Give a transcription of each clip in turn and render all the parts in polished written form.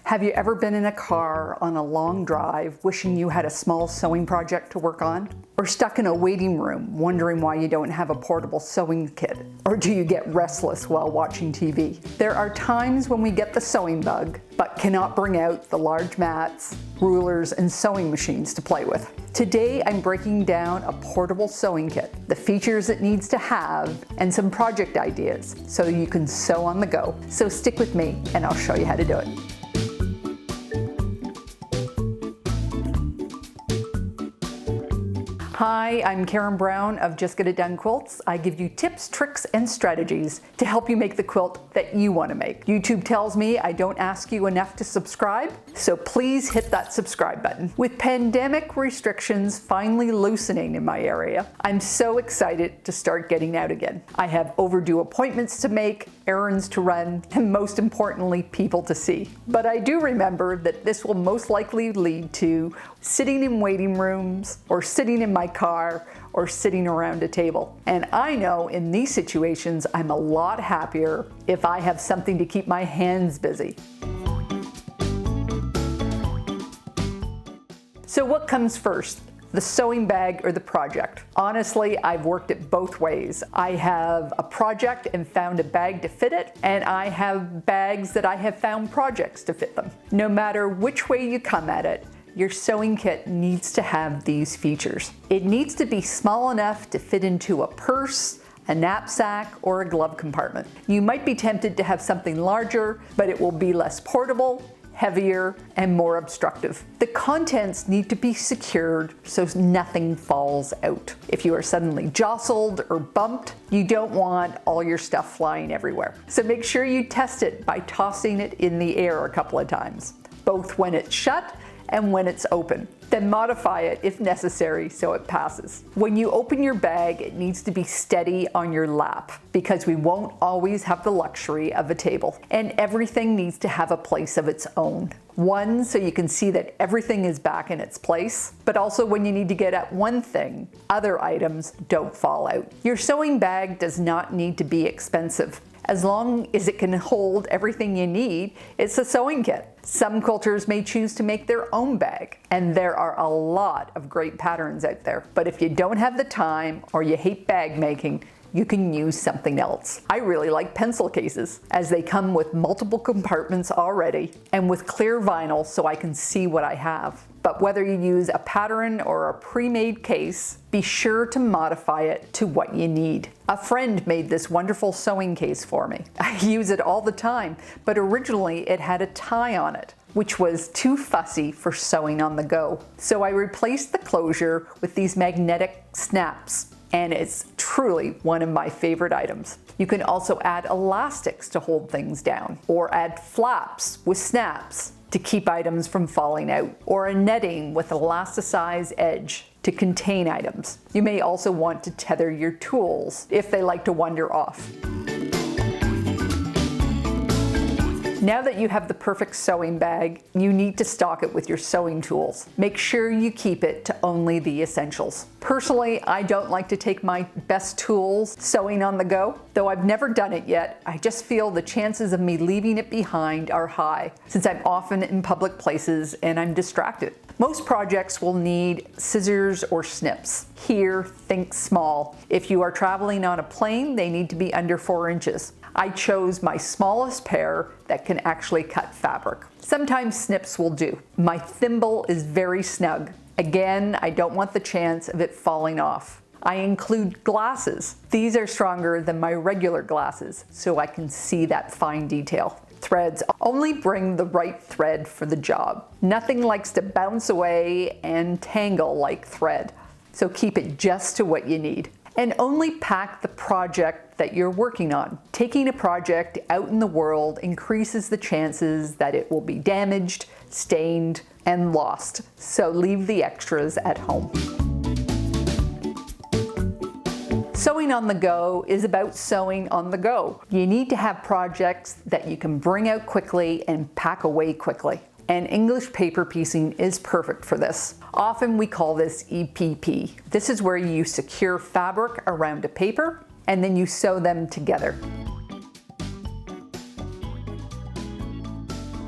Have you ever been in a car on a long drive wishing you had a small sewing project to work on? Or stuck in a waiting room wondering why you don't have a portable sewing kit? Or do you get restless while watching TV? There are times when we get the sewing bug, but cannot bring out the large mats, rulers, and sewing machines to play with. Today I'm breaking down a portable sewing kit, the features it needs to have, and some project ideas so you can sew on the go. So stick with me and I'll show you how to do it. Hi, I'm Karen Brown of Just Get It Done Quilts. I give you tips, tricks, and strategies to help you make the quilt that you want to make. YouTube tells me I don't ask you enough to subscribe, so please hit that subscribe button. With pandemic restrictions finally loosening in my area, I'm so excited to start getting out again. I have overdue appointments to make, errands to run, and most importantly, people to see. But I do remember that this will most likely lead to sitting in waiting rooms or sitting in my car or sitting around a table. And I know in these situations, I'm a lot happier if I have something to keep my hands busy. So what comes first? The sewing bag or the project? Honestly, I've worked it both ways. I have a project and found a bag to fit it, and I have bags that I have found projects to fit them. No matter which way you come at it, your sewing kit needs to have these features. It needs to be small enough to fit into a purse, a knapsack, or a glove compartment. You might be tempted to have something larger, but it will be less portable, heavier, and more obstructive. The contents need to be secured so nothing falls out. If you are suddenly jostled or bumped, you don't want all your stuff flying everywhere. So make sure you test it by tossing it in the air a couple of times, both when it's shut and when it's open. Then modify it if necessary so it passes. When you open your bag, it needs to be steady on your lap because we won't always have the luxury of a table. And everything needs to have a place of its own. One, so you can see that everything is back in its place, but also when you need to get at one thing, other items don't fall out. Your sewing bag does not need to be expensive. As long as it can hold everything you need, it's a sewing kit. Some quilters may choose to make their own bag, and there are a lot of great patterns out there. But if you don't have the time or you hate bag making, you can use something else. I really like pencil cases, as they come with multiple compartments already and with clear vinyl so I can see what I have. But whether you use a pattern or a pre-made case, be sure to modify it to what you need. A friend made this wonderful sewing case for me. I use it all the time, but originally it had a tie on it, which was too fussy for sewing on the go. So I replaced the closure with these magnetic snaps, and it's truly one of my favorite items. You can also add elastics to hold things down, or add flaps with snaps to keep items from falling out, or a netting with elasticized edge to contain items. You may also want to tether your tools if they like to wander off. Now that you have the perfect sewing bag, you need to stock it with your sewing tools. Make sure you keep it to only the essentials. Personally, I don't like to take my best tools sewing on the go. Though I've never done it yet, I just feel the chances of me leaving it behind are high, since I'm often in public places and I'm distracted. Most projects will need scissors or snips. Here, think small. If you are traveling on a plane, they need to be under 4 inches. I chose my smallest pair that can actually cut fabric. Sometimes snips will do. My thimble is very snug. Again, I don't want the chance of it falling off. I include glasses. These are stronger than my regular glasses, so I can see that fine detail. Threads, only bring the right thread for the job. Nothing likes to bounce away and tangle like thread, so keep it just to what you need. And only pack the project that you're working on. Taking a project out in the world increases the chances that it will be damaged, stained, and lost, so leave the extras at home. Sewing on the go is about sewing on the go. You need to have projects that you can bring out quickly and pack away quickly. And English paper piecing is perfect for this. Often we call this EPP. This is where you secure fabric around a paper and then you sew them together.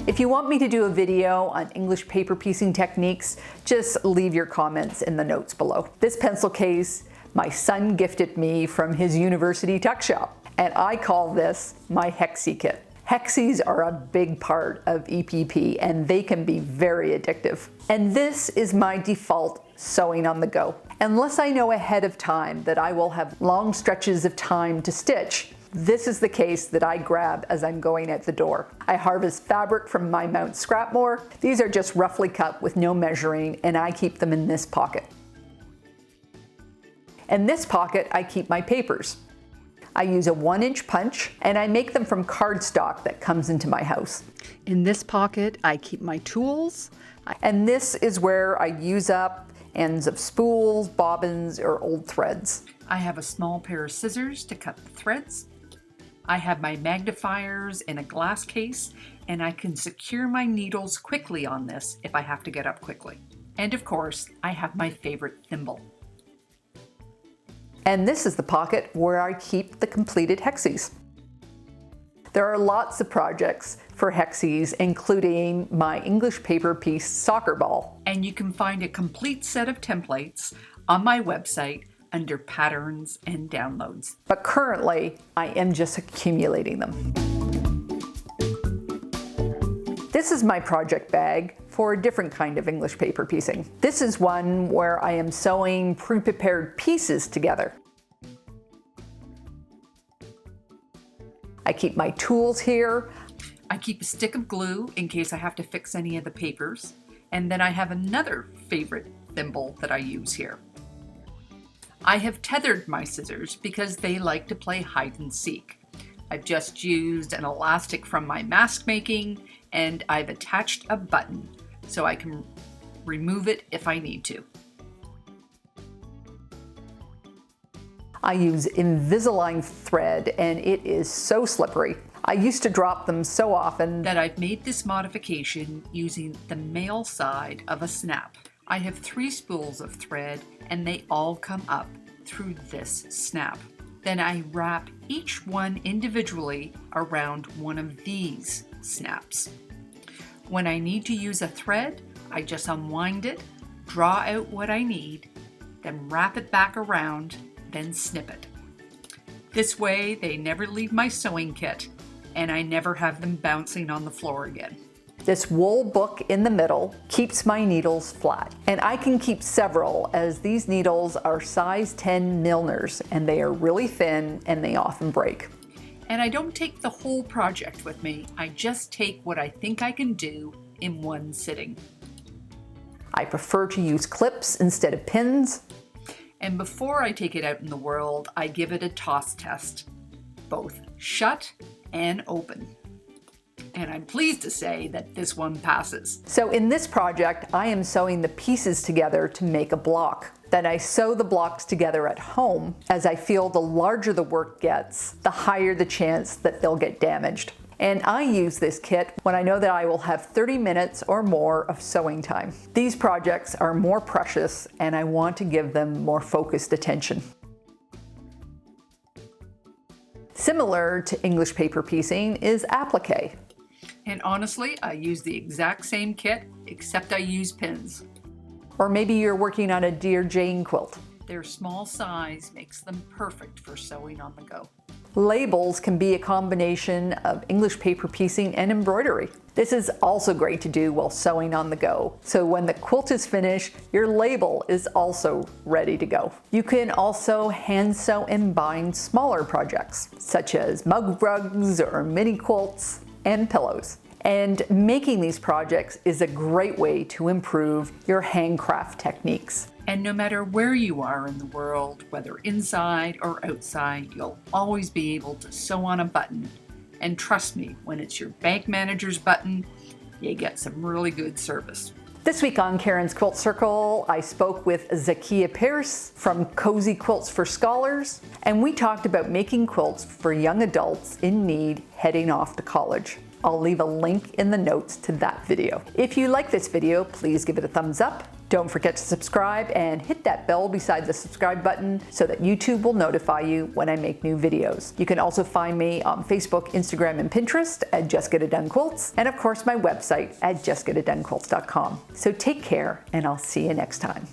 If you want me to do a video on English paper piecing techniques, just leave your comments in the notes below. This pencil case, my son gifted me from his university tuck shop, and I call this my Hexie kit. Hexies are a big part of EPP and they can be very addictive. And this is my default sewing on the go. Unless I know ahead of time that I will have long stretches of time to stitch, this is the case that I grab as I'm going out the door. I harvest fabric from my Mount Scrapmore. These are just roughly cut with no measuring, and I keep them in this pocket. In this pocket, I keep my papers. I use a 1-inch punch, and I make them from cardstock that comes into my house. In this pocket, I keep my tools, and this is where I use up ends of spools, bobbins, or old threads. I have a small pair of scissors to cut the threads. I have my magnifiers in a glass case, and I can secure my needles quickly on this if I have to get up quickly. And of course, I have my favorite thimble. And this is the pocket where I keep the completed Hexies. There are lots of projects for Hexies, including my English paper piece soccer ball. And you can find a complete set of templates on my website under patterns and downloads. But currently, I am just accumulating them. This is my project bag for a different kind of English paper piecing. This is one where I am sewing pre-prepared pieces together. I keep my tools here. I keep a stick of glue in case I have to fix any of the papers. And then I have another favorite thimble that I use here. I have tethered my scissors because they like to play hide and seek. I've just used an elastic from my mask making, and I've attached a button so I can remove it if I need to. I use Invisalign thread and it is so slippery. I used to drop them so often that I've made this modification using the male side of a snap. I have 3 spools of thread and they all come up through this snap. Then I wrap each one individually around one of these snaps. When I need to use a thread, I just unwind it, draw out what I need, then wrap it back around, then snip it. This way they never leave my sewing kit and I never have them bouncing on the floor again. This wool book in the middle keeps my needles flat, and I can keep several as these needles are size 10 Milners and they are really thin and they often break. And I don't take the whole project with me, I just take what I think I can do in one sitting. I prefer to use clips instead of pins. And before I take it out in the world, I give it a toss test, both shut and open. And I'm pleased to say that this one passes. So in this project, I am sewing the pieces together to make a block. Then I sew the blocks together at home, as I feel the larger the work gets, the higher the chance that they'll get damaged. And I use this kit when I know that I will have 30 minutes or more of sewing time. These projects are more precious and I want to give them more focused attention. Similar to English paper piecing is applique. And honestly, I use the exact same kit, except I use pins. Or maybe you're working on a Dear Jane quilt. Their small size makes them perfect for sewing on the go. Labels can be a combination of English paper piecing and embroidery. This is also great to do while sewing on the go. So when the quilt is finished, your label is also ready to go. You can also hand sew and bind smaller projects, such as mug rugs or mini quilts and pillows. And making these projects is a great way to improve your handcraft techniques. And no matter where you are in the world, whether inside or outside, you'll always be able to sew on a button. And trust me, when it's your bank manager's button, you get some really good service. This week on Karen's Quilt Circle, I spoke with Zakiyah Pierce from Cozy Quilts for Scholars, and we talked about making quilts for young adults in need heading off to college. I'll leave a link in the notes to that video. If you like this video, please give it a thumbs up Don't forget to subscribe and hit that bell beside the subscribe button so that YouTube will notify you when I make new videos. You can also find me on Facebook, Instagram, and Pinterest at Just Get It Done Quilts, and of course my website at justgetitdonequilts.com. So take care, and I'll see you next time.